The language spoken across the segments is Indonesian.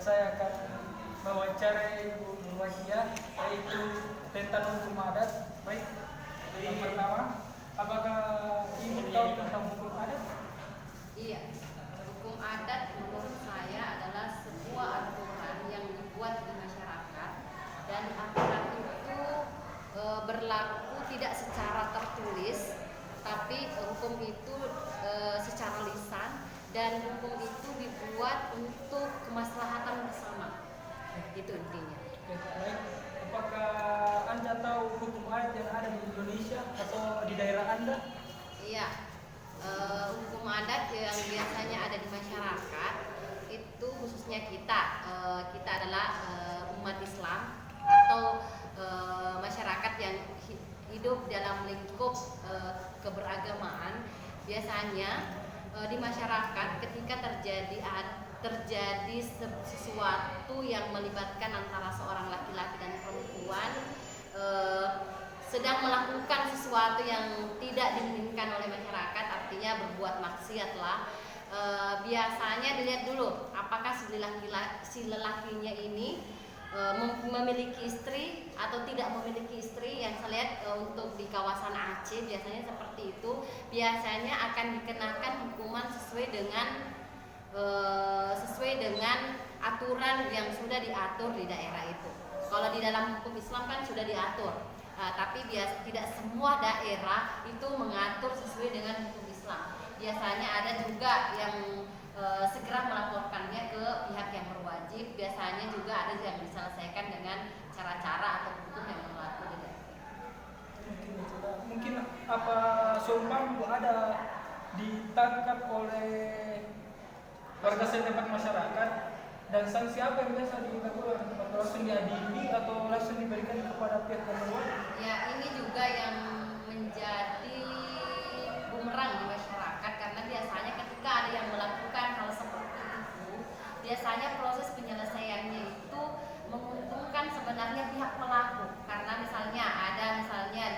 saya akan mewawancarai Ibu Nurwahia yaitu tentang hukum adat. Baik, yang pertama, apakah Ibu tahu tentang hukum adat? Iya, hukum adat menurut saya adalah sebuah aturan yang dibuat di masyarakat dan aturan itu berlaku tidak secara tertulis, tapi hukum itu secara lisan dan hukum itu dibuat untuk kemaslahatan bersama. Itu intinya. Baik, apakah Anda tahu hukum adat yang ada di Indonesia atau di daerah Anda? Iya, hukum adat yang biasanya ada di masyarakat itu khususnya kita adalah umat Islam atau masyarakat yang hidup dalam lingkup keberagamaan. Biasanya di masyarakat ketika terjadi sesuatu yang melibatkan antara seorang laki-laki dan perempuan sedang melakukan sesuatu yang tidak diinginkan oleh masyarakat, artinya berbuat maksiat lah. Biasanya dilihat dulu apakah si lelakinya ini memiliki istri atau tidak memiliki istri. Yang saya lihat untuk di kawasan Aceh biasanya seperti itu. Biasanya akan dikenakan hukuman sesuai dengan aturan yang sudah diatur di daerah itu. Kalau di dalam hukum Islam kan sudah diatur, tapi tidak semua daerah itu mengatur sesuai dengan hukum Islam. Biasanya ada juga yang segera melaporkannya ke pihak yang berwajib. Biasanya juga ada yang diselesaikan dengan cara-cara atau hukum yang berlaku di daerah. Mungkin apa seumpama ada ditangkap oleh warga setempat masyarakat, dan sanksi apa yang biasa dilakukan? Atau langsung diadili atau langsung diberikan kepada pihak yang berwajib? Ya, ini juga yang menjadi bumerang di masyarakat, karena biasanya ketika ada yang melakukan hal seperti itu, biasanya proses penyelesaiannya itu menguntungkan sebenarnya pihak pelaku, karena misalnya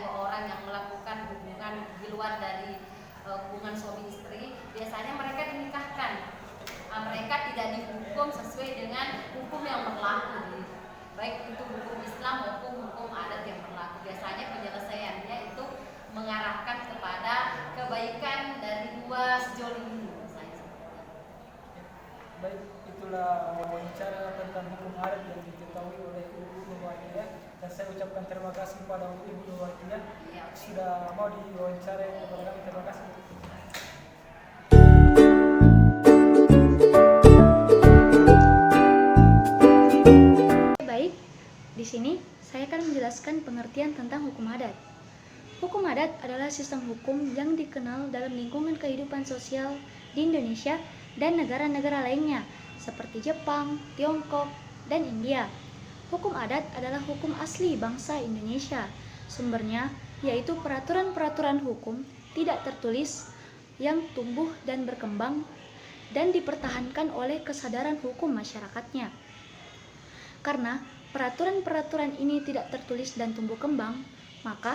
dua orang yang melakukan hubungan di luar dari hubungan suami istri, biasanya mereka dinikahkan. Mereka tidak dihukum sesuai dengan hukum yang berlaku, baik itu hukum Islam maupun hukum adat yang berlaku. Biasanya penyelesaiannya itu mengarahkan kepada kebaikan dari dua sejoli ini. Baik, itulah wawancara tentang hukum adat yang diketahui oleh Ibu Nurwahia, dan saya ucapkan terima kasih pada Ibu Nurwahia sudah mau diwawancara kepada kami. Terima kasih. Baik, di sini saya akan menjelaskan pengertian tentang hukum adat. Hukum adat adalah sistem hukum yang dikenal dalam lingkungan kehidupan sosial di Indonesia dan negara-negara lainnya seperti Jepang, Tiongkok, dan India. Hukum adat adalah hukum asli bangsa Indonesia. Sumbernya yaitu peraturan-peraturan hukum tidak tertulis yang tumbuh dan berkembang dan dipertahankan oleh kesadaran hukum masyarakatnya. Karena peraturan-peraturan ini tidak tertulis dan tumbuh kembang, maka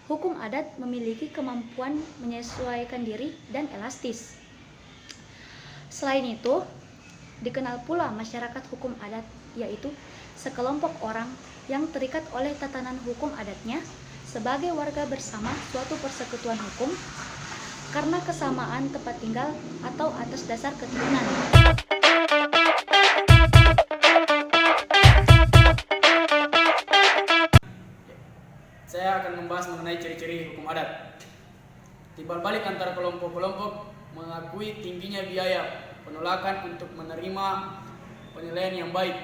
hukum adat memiliki kemampuan menyesuaikan diri dan elastis. Selain itu, dikenal pula masyarakat hukum adat, yaitu sekelompok orang yang terikat oleh tatanan hukum adatnya sebagai warga bersama suatu persekutuan hukum karena kesamaan tempat tinggal atau atas dasar keturunan. Saya akan membahas mengenai ciri-ciri hukum adat. Timbal balik antara kelompok-kelompok mengakui tingginya biaya penolakan untuk menerima penilaian yang baik.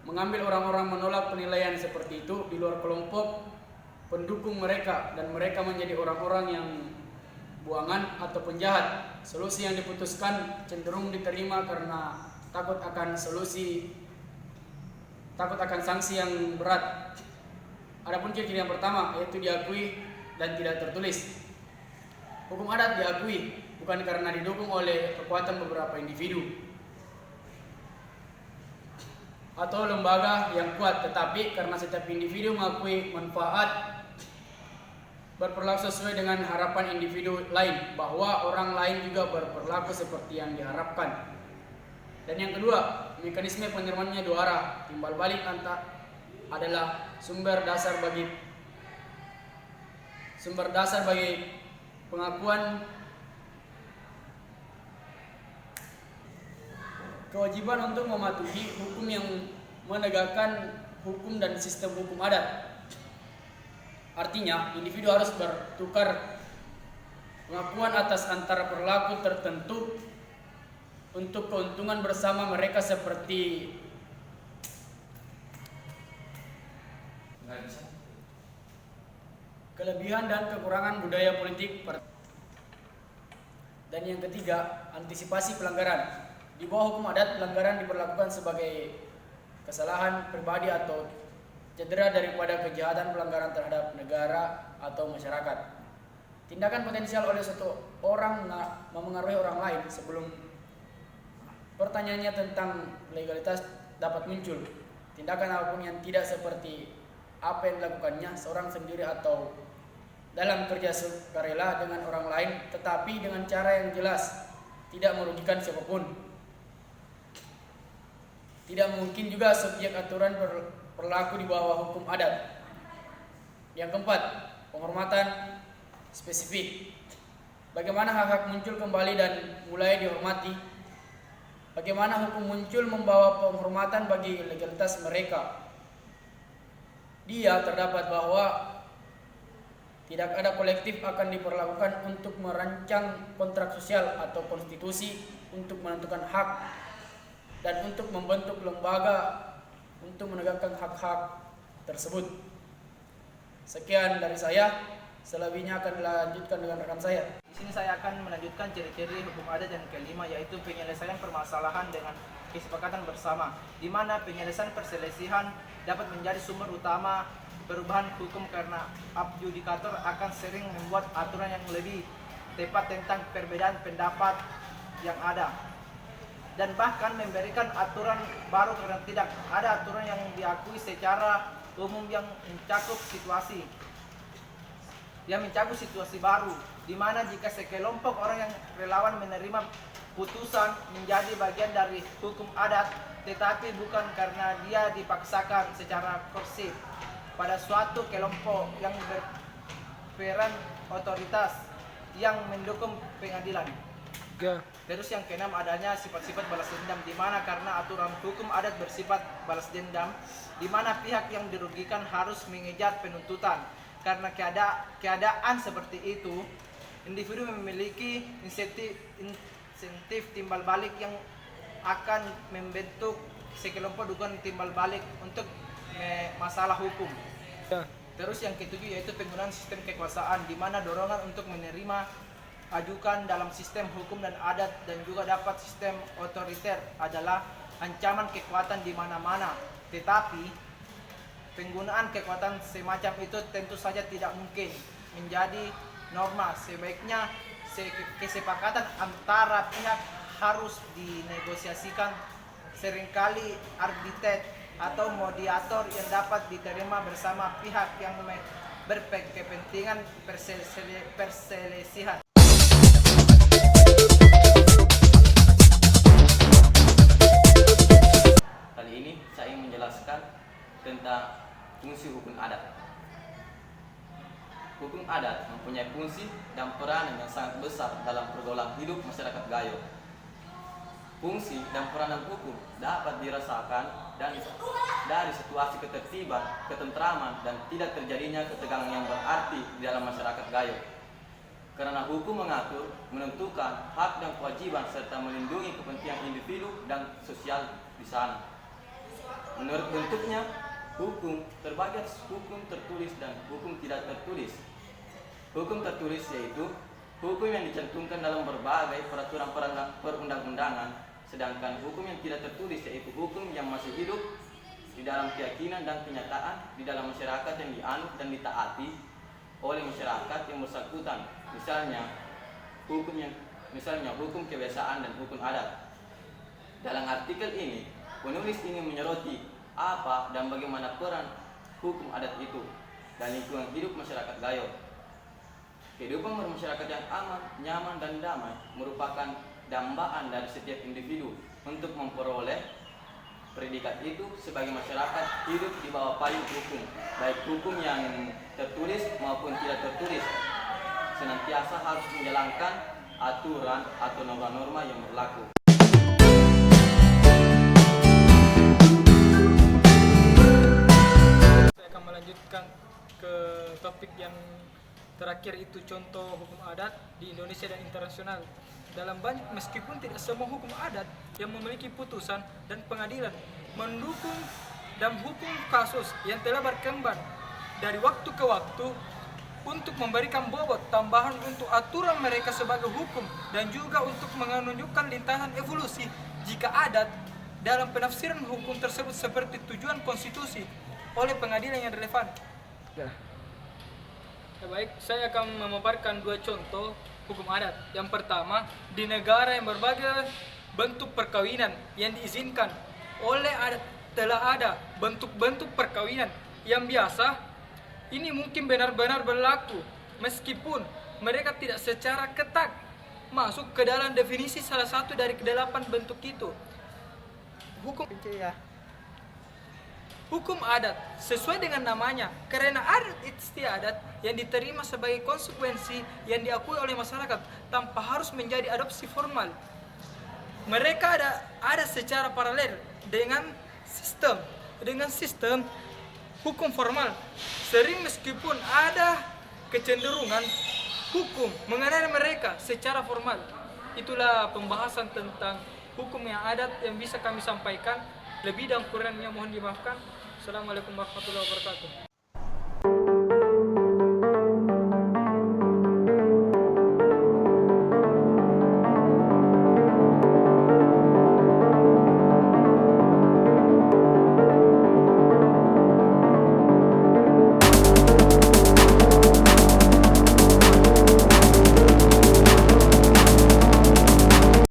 Mengambil orang-orang menolak penilaian seperti itu di luar kelompok pendukung mereka, dan mereka menjadi orang-orang yang buangan atau penjahat. Solusi yang diputuskan cenderung diterima karena takut akan sanksi yang berat. Adapun ciri yang pertama yaitu diakui dan tidak tertulis. Hukum adat diakui bukan karena didukung oleh kekuatan beberapa individu atau lembaga yang kuat, tetapi karena setiap individu mengakui manfaat berperilaku sesuai dengan harapan individu lain, bahwa orang lain juga berperilaku seperti yang diharapkan. Dan yang kedua, mekanisme penerimaannya dua arah. Timbal balik adalah sumber dasar bagi pengakuan kewajiban untuk mematuhi hukum yang menegakkan hukum dan sistem hukum adat. Artinya, individu harus bertukar pengakuan atas antara perilaku tertentu untuk keuntungan bersama mereka seperti kelebihan dan kekurangan budaya politik. Dan yang ketiga, antisipasi pelanggaran. Di bawah hukum adat, pelanggaran diperlakukan sebagai kesalahan pribadi atau cedera daripada kejahatan pelanggaran terhadap negara atau masyarakat. Tindakan potensial oleh satu orang memengaruhi orang lain. Sebelum pertanyaannya tentang legalitas dapat muncul, tindakan apapun yang tidak seperti apa yang dilakukannya seorang sendiri atau dalam kerja sukarela dengan orang lain, tetapi dengan cara yang jelas, tidak merugikan siapapun. Tidak mungkin juga subjek aturan berlaku di bawah hukum adat. Yang keempat, penghormatan spesifik. Bagaimana hak-hak muncul kembali dan mulai dihormati? Bagaimana hukum muncul membawa penghormatan bagi legalitas mereka? Dia terdapat bahwa tidak ada kolektif akan diperlakukan untuk merancang kontrak sosial atau konstitusi, untuk menentukan hak, dan untuk membentuk lembaga untuk menegakkan hak-hak tersebut. Sekian dari saya, selebihnya akan dilanjutkan dengan rekan saya. Di sini saya akan melanjutkan ciri-ciri hukum adat yang kelima, yaitu penyelesaian permasalahan dengan kesepakatan bersama, di mana penyelesaian perselisihan dapat menjadi sumber utama perubahan hukum karena adjudikator akan sering membuat aturan yang lebih tepat tentang perbedaan pendapat yang ada, dan bahkan memberikan aturan baru karena tidak ada aturan yang diakui secara umum yang mencakup situasi baru, di mana jika sekelompok orang yang relawan menerima putusan menjadi bagian dari hukum adat, tetapi bukan karena dia dipaksakan secara korsif pada suatu kelompok yang berperan otoritas yang mendukung pengadilan. Terus yang keenam, adanya sifat-sifat balas dendam, di mana karena aturan hukum adat bersifat balas dendam, di mana pihak yang dirugikan harus mengejar penuntutan. Karena keadaan seperti itu, individu memiliki insentif timbal balik yang akan membentuk sekelompok dukungan timbal balik untuk masalah hukum. Terus yang ketujuh, yaitu penggunaan sistem kekuasaan, di mana dorongan untuk menerima ajukan dalam sistem hukum dan adat dan juga dapat sistem otoriter adalah ancaman kekuatan di mana-mana. Tetapi penggunaan kekuatan semacam itu tentu saja tidak mungkin menjadi norma. Sebaiknya kesepakatan antara pihak harus dinegosiasikan, seringkali arbiter atau mediator yang dapat diterima bersama pihak yang berkepentingan perselisihan. Kali ini saya ingin menjelaskan tentang fungsi hukum adat. Hukum adat mempunyai fungsi dan peranan yang sangat besar dalam pergaulan hidup masyarakat Gayo. Fungsi dan peranan hukum dapat dirasakan dari situasi ketertiban, ketentraman, dan tidak terjadinya ketegangan yang berarti di dalam masyarakat Gayo. Karena hukum mengatur, menentukan hak dan kewajiban serta melindungi kepentingan individu dan sosial di sana. Menurut bentuknya, hukum terbagi atas hukum tertulis dan hukum tidak tertulis. Hukum tertulis yaitu hukum yang dicantumkan dalam berbagai peraturan perundang-undangan, sedangkan hukum yang tidak tertulis yaitu hukum yang masih hidup di dalam keyakinan dan kenyataan di dalam masyarakat yang dianut dan ditaati oleh masyarakat yang bersangkutan. Misalnya hukum kebiasaan dan hukum adat. Dalam artikel ini, penulis ingin menyoroti apa dan bagaimana peran hukum adat itu dan lingkungan hidup masyarakat Gayo. Kehidupan bermasyarakat yang aman, nyaman, dan damai merupakan dambaan dari setiap individu untuk memperoleh Predikat itu sebagai masyarakat hidup di bawah payung hukum, baik hukum yang tertulis maupun tidak tertulis, senantiasa harus menjalankan aturan atau norma-norma yang berlaku. Saya akan melanjutkan ke topik yang terakhir, itu contoh hukum adat di Indonesia dan internasional. Meskipun tidak semua hukum adat yang memiliki putusan dan pengadilan mendukung dan hukum kasus yang telah berkembang dari waktu ke waktu untuk memberikan bobot tambahan untuk aturan mereka sebagai hukum dan juga untuk menunjukkan lintasan evolusi jika adat dalam penafsiran hukum tersebut seperti tujuan konstitusi oleh pengadilan yang relevan. Ya, baik, saya akan memaparkan dua contoh hukum adat. Yang pertama, di negara yang berbagai bentuk perkawinan yang diizinkan oleh adat, telah ada bentuk-bentuk perkawinan yang biasa ini mungkin benar-benar berlaku meskipun mereka tidak secara ketat masuk ke dalam definisi salah satu dari kedelapan bentuk itu. Hukum adat sesuai dengan namanya karena adat istiadat yang diterima sebagai konsekuensi yang diakui oleh masyarakat tanpa harus menjadi adopsi formal. Mereka ada secara paralel dengan sistem hukum formal. Sering meskipun ada kecenderungan hukum mengenai mereka secara formal. Itulah pembahasan tentang hukum yang adat yang bisa kami sampaikan. Lebih dan kurangnya mohon dimaafkan. Assalamualaikum warahmatullahi wabarakatuh.